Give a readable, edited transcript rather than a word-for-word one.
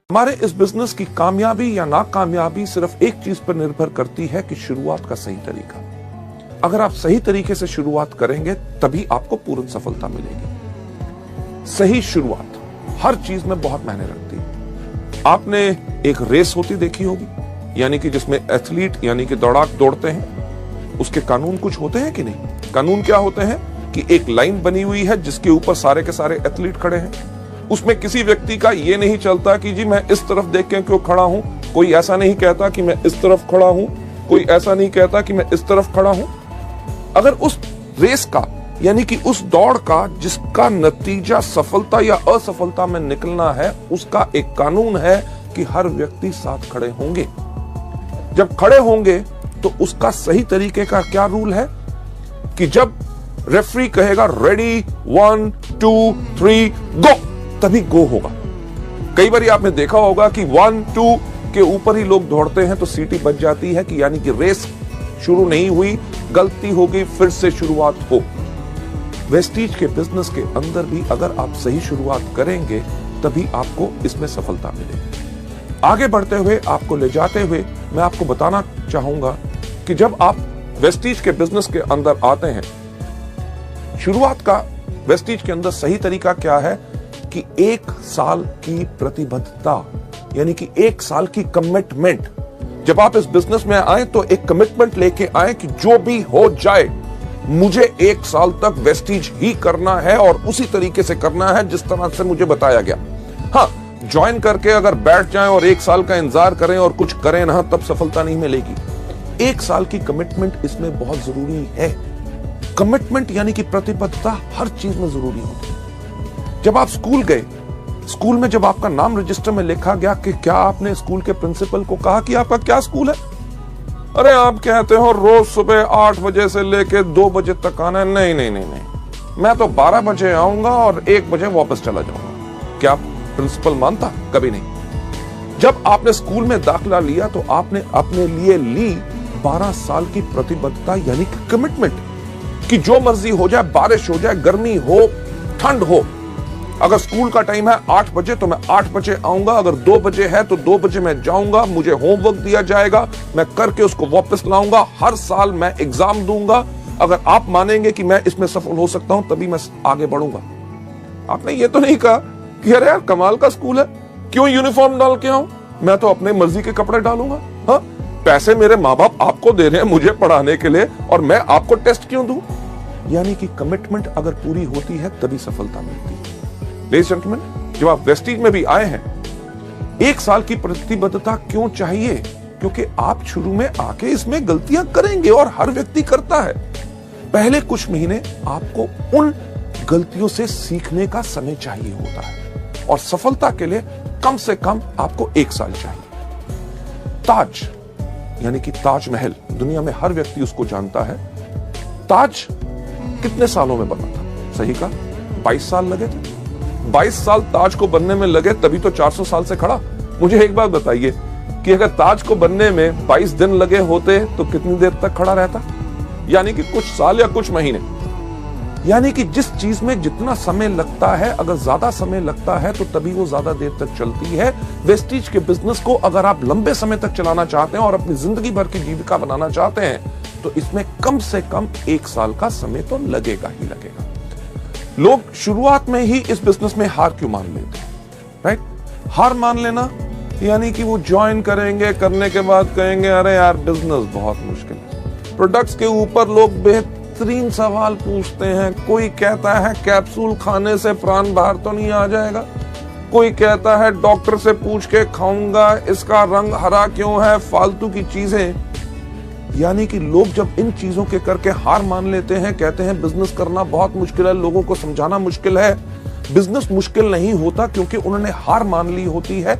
हमारे इस बिजनेस की कामयाबी या नाकामयाबी सिर्फ एक चीज पर निर्भर करती है कि शुरुआत का सही तरीका। अगर आप सही तरीके से शुरुआत करेंगे तभी आपको पूर्ण सफलता मिलेगी। सही शुरुआत हर चीज में बहुत मायने रखती है। आपने एक रेस होती देखी होगी, यानी कि जिसमें एथलीट यानी कि दौड़ाक दौड़ते हैं, उसके कानून कुछ होते हैं कि नहीं? कानून क्या होते हैं कि एक लाइन बनी हुई है जिसके ऊपर सारे के सारे एथलीट खड़े हैं। उसमें किसी व्यक्ति का ये नहीं चलता कि जी मैं इस तरफ देख के क्यों खड़ा हूं, कोई ऐसा नहीं कहता कि मैं इस तरफ खड़ा हूं, कोई ऐसा नहीं कहता कि मैं इस तरफ खड़ा हूं। अगर उस रेस का यानी कि उस दौड़ का जिसका नतीजा सफलता या असफलता में निकलना है, उसका एक कानून है कि हर व्यक्ति साथ खड़े होंगे। जब खड़े होंगे तो उसका सही तरीके का क्या रूल है कि जब रेफरी कहेगा रेडी 1 2 3 गो, तभी गो होगा। कई बार आपने देखा होगा कि 1 2 के ऊपर ही लोग दौड़ते हैं तो सीटी बच जाती है कि यानी कि रेस शुरू नहीं हुई, गलती हो गई, फिर से शुरुआत हो। वेस्टीज के बिजनेस के अंदर भी अगर आप सही शुरुआत करेंगे तभी आपको इसमें सफलता मिलेगी। आगे बढ़ते हुए, आपको ले जाते हुए मैं आपको बताना चाहूंगा कि जब आप वेस्टीज के बिजनेस के अंदर आते हैं, शुरुआत का वेस्टीज के अंदर सही तरीका क्या है कि 1 साल की प्रतिबद्धता यानी कि 1 साल की कमिटमेंट। जब आप इस बिजनेस में आए तो एक कमिटमेंट लेके आए कि जो भी हो जाए मुझे 1 साल तक वेस्टीज ही करना है और उसी तरीके से करना है जिस तरह से मुझे बताया गया। हाँ, ज्वाइन करके अगर बैठ जाएं और 1 साल का इंतजार करें और कुछ करें ना, तब सफलता नहीं मिलेगी। 1 साल की कमिटमेंट इसमें बहुत जरूरी है। कमिटमेंट यानी कि प्रतिबद्धता हर चीज में जरूरी होती है। जब आप स्कूल गए, स्कूल में जब आपका नाम रजिस्टर में लिखा गया कि क्या आपने स्कूल के प्रिंसिपल को कहा कि आपका क्या स्कूल है? अरे आप कहते हो रोज सुबह 8 बजे से लेके 2 बजे तक आना है। नहीं नहीं नहीं नहीं, मैं तो 12 बजे आऊंगा और 1 बजे वापस चला जाऊंगा। क्या प्रिंसिपल मानता? कभी नहीं। जब आपने स्कूल में दाखिला लिया तो आपने अपने लिए ली 12 साल की प्रतिबद्धता यानी कि कमिटमेंट कि जो मर्जी हो जाए, बारिश हो जाए, गर्मी हो, ठंड हो, अगर स्कूल का टाइम है 8 बजे तो मैं 8 बजे आऊंगा, अगर 2 बजे है तो 2 बजे मैं जाऊंगा, मुझे होमवर्क दिया जाएगा, मैं करके उसको वापस लाऊंगा। हर साल मैं एग्जाम दूंगा। अगर आप मानेंगे कि मैं इसमें सफल हो सकता हूं तभी मैं आगे बढ़ूंगा। आपने ये तो नहीं कहा कि अरे यार कमाल का स्कूल है, क्यों यूनिफॉर्म डाल के आऊं, मैं तो अपने मर्जी के कपड़े डालूंगा। हाँ, पैसे मेरे माँ बाप आपको दे रहे हैं मुझे पढ़ाने के लिए और मैं आपको टेस्ट क्यों दूं? यानी कि कमिटमेंट अगर पूरी होती है तभी सफलता मिलती है। लेडीज एंड जेंटलमैन, जब आप वेस्टीज में भी आए हैं, 1 साल की प्रतिबद्धता क्यों चाहिए? क्योंकि आप शुरू में आके इसमें गलतियां करेंगे और हर व्यक्ति करता है। पहले कुछ महीने आपको उन गलतियों से सीखने का समय चाहिए होता है और सफलता के लिए कम से कम आपको 1 साल चाहिए। ताज यानी कि ताजमहल, दुनिया में हर व्यक्ति उसको जानता है। ताज कितने सालों में बना था? सही कहा, 22 साल लगे थे। 22 साल ताज को बनने में लगे, तभी तो 400 साल से खड़ा। मुझे एक बात बताइए कि अगर ताज को बनने में 22 दिन लगे होते तो कितनी देर तक खड़ा रहता? यानी कि कुछ साल या कुछ महीने। यानी कि जिस चीज में जितना समय लगता है, अगर ज्यादा समय लगता है तो तभी वो ज्यादा देर तक चलती है। वेस्टीज के बिजनेस को अगर आप लंबे समय तक चलाना चाहते हैं और अपनी जिंदगी भर की जीविका बनाना चाहते हैं तो इसमें कम से कम 1 साल का समय तो लगेगा ही लगेगा। लोग शुरुआत में ही इस बिजनेस में हार क्यों मान लेते हैं? राइट? हार मान लेना यानी कि वो ज्वाइन करेंगे, करने के बाद कहेंगे अरे यार बिजनेस बहुत मुश्किल है। प्रोडक्ट्स के ऊपर लोग बेहतरीन सवाल पूछते हैं। कोई कहता है कैप्सूल खाने से प्राण बाहर तो नहीं आ जाएगा, कोई कहता है डॉक्टर से पूछ के खाऊंगा, इसका रंग हरा क्यों है, फालतू की चीजें। यानी कि लोग जब इन चीजों के करके हार मान लेते हैं, कहते हैं बिजनेस करना बहुत मुश्किल है, लोगों को समझाना मुश्किल है। बिजनेस मुश्किल नहीं होता क्योंकि उन्होंने हार मान ली होती है